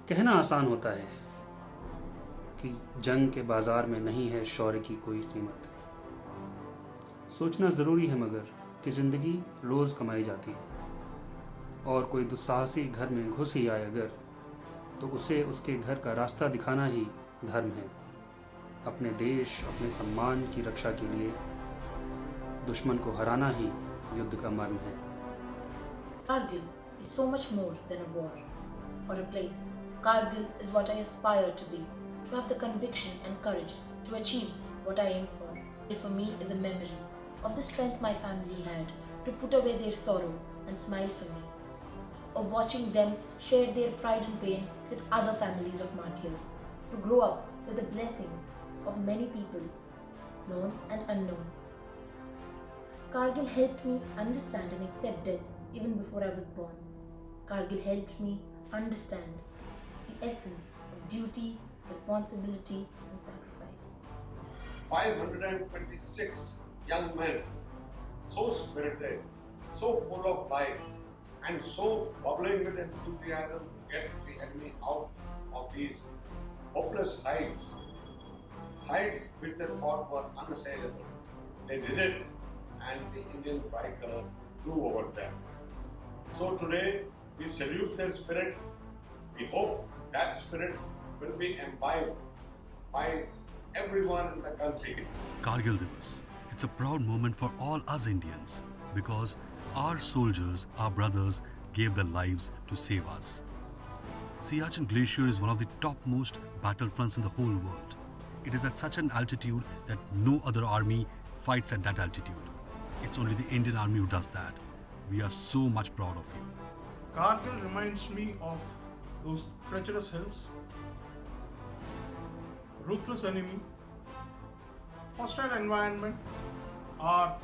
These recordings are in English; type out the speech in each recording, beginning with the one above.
कहना आसान होता है कि जंग के बाजार में नहीं है शौर्य की कोई कीमत। सोचना ज़रूरी है मगर कि ज़िंदगी रोज़ कमाई जाती है और कोई दुस्साहसी घर में घुस ही आए अगर, तो उसे उसके घर का रास्ता दिखाना ही धर्म है। अपने देश, अपने सम्मान की रक्षा के लिए दुश्मन को हराना ही युद्ध का मर्म है। Kargil is so much more than a war or a place. Kargil is what I aspire to be, to have the conviction and courage to achieve what I aim for. It for me is a memory of the strength my family had to put away their sorrow and smile for me, of watching them share their pride and pain with other families of martyrs, to grow up with the blessings of many people, known and unknown. Kargil helped me understand and accept death even before I was born. Kargil helped me understand the essence of duty, responsibility, and sacrifice. 526 young men, so spirited, so full of life, and so bubbling with enthusiasm to get the enemy out of these hopeless heights, heights which they thought were unassailable. They did it, and the Indian tricolor flew over them. So today, we salute their spirit. We hope that spirit will be imbibed by everyone in the country. Kargil Divas. It's a proud moment for all us Indians because our soldiers, our brothers, gave their lives to save us. Siachen Glacier is one of the topmost battlefronts in the whole world. It is at such an altitude that no other army fights at that altitude. It's only the Indian Army who does that. We are so much proud of you. Kargil reminds me of those treacherous hills, ruthless enemy, hostile environment, our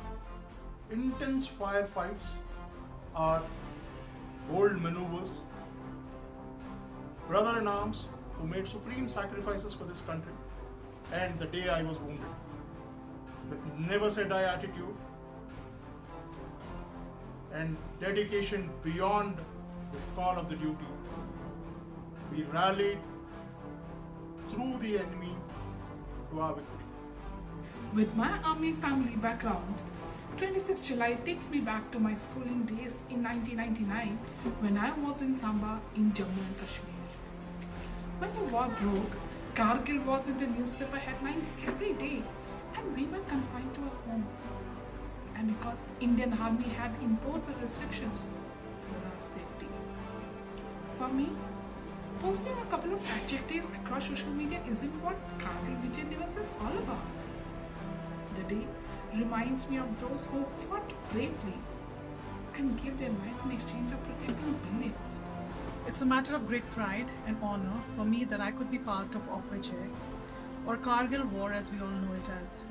intense firefights, our bold maneuvers, brother in arms who made supreme sacrifices for this country, and the day I was wounded. With never say die attitude and dedication beyond the call of the duty, we rallied through the enemy to our victory. With my army family background, 26 July takes me back to my schooling days in 1999 when I was in Samba in Jammu and Kashmir. When the war broke, Kargil was in the newspaper headlines every day and we were confined to our homes. And because Indian Army had imposed the restrictions for our safety. For me, posting a couple of adjectives across social media isn't what Kargil Vijay Divas is all about. The day reminds me of those who fought bravely and gave their lives in exchange of protecting billions. It's a matter of great pride and honor for me that I could be part of Operache, or Kargil War as we all know it as.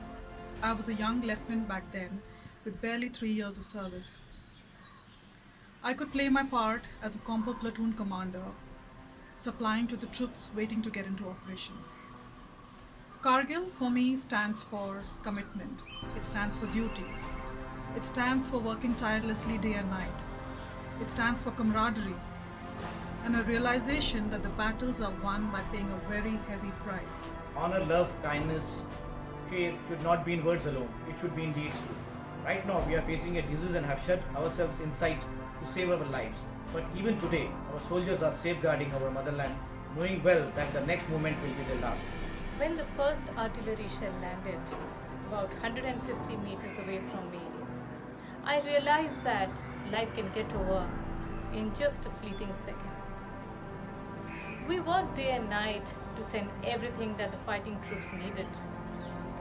I was a young lieutenant back then with barely 3 years of service. I could play my part as a compo platoon commander, supplying to the troops waiting to get into operation. Kargil for me stands for commitment. It stands for duty. It stands for working tirelessly day and night. It stands for camaraderie and a realization that the battles are won by paying a very heavy price. Honor, love, kindness, care should not be in words alone. It should be in deeds too. Right now we are facing a disease and have shut ourselves inside to save our lives. But even today, our soldiers are safeguarding our motherland, knowing well that the next moment will be the last. When the first artillery shell landed about 150 meters away from me, I realized that life can get over in just a fleeting second. We worked day and night to send everything that the fighting troops needed.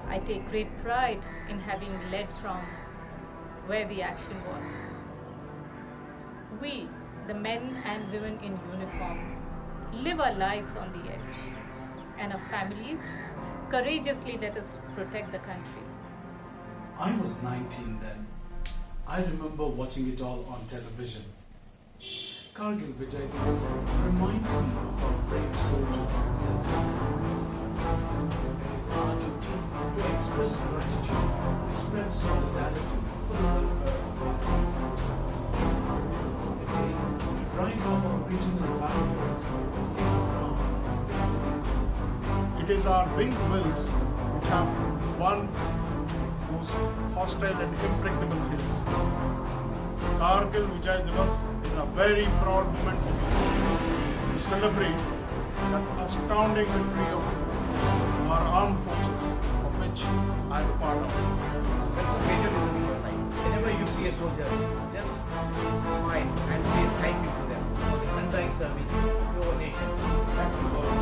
I take great pride in having led from where the action was. We, the men and women in uniform, live our lives on the edge, and our families courageously let us protect the country. I was 19 then. I remember watching it all on television. Kargil Vijay Divas reminds me of our brave soldiers and their sacrifice. It is our duty to express gratitude and spread solidarity for the welfare of our armed forces. A day to rise up our regional barriers and think proud is our winged wills which have won those hostile and impregnable hills. Kargil Vijay Divas is a very proud moment for me to celebrate that astounding victory of our armed forces, of which I am a part of. Welcome patriotism in your life. Whenever you see a soldier, just smile and say thank you to them for their undying service to our nation. That's the word.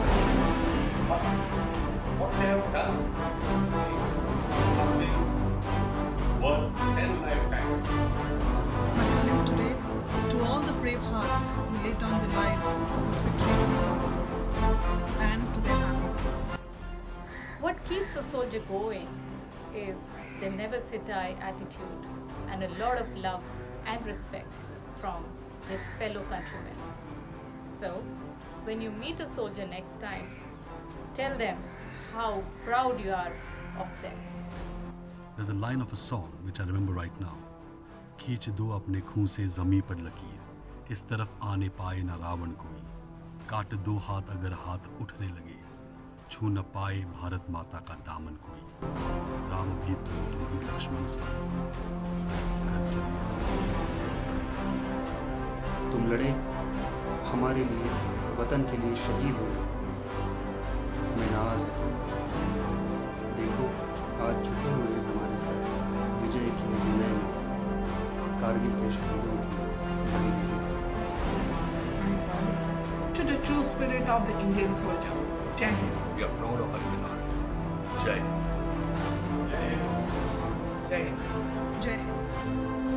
But what they have done is something worth 10 lifetimes. My salute today to all the brave hearts who laid down their lives for this victory to be possible, and to their family members. What keeps a soldier going is their never say die attitude and a lot of love and respect from their fellow countrymen. So, when you meet a soldier next time, tell them how proud you are of them. There's a line of a song which I remember right now. खींच दो अपने खून से जमी पर लकीर, इस तरफ आने पाए न रावण कोई, काट दो हाथ अगर हाथ उठने लगे, छू न पाए भारत माता का दामन कोई, राम भी तुम ही लक्ष्मण साथ हो, कर चले तुम लड़े हमारे लिए, वतन के लिए शहीद हुए, तुम्हें नाज है तुम पर। देखो आज झुके हुए हैं हमारे सर, विजय के विनय में कारगिल के शहीदों की बलि दी। To the true spirit of the Indian soldier. Jai Hind. We are proud of our Indian Army. Jai Hind. Jai Hind. Jai Hind.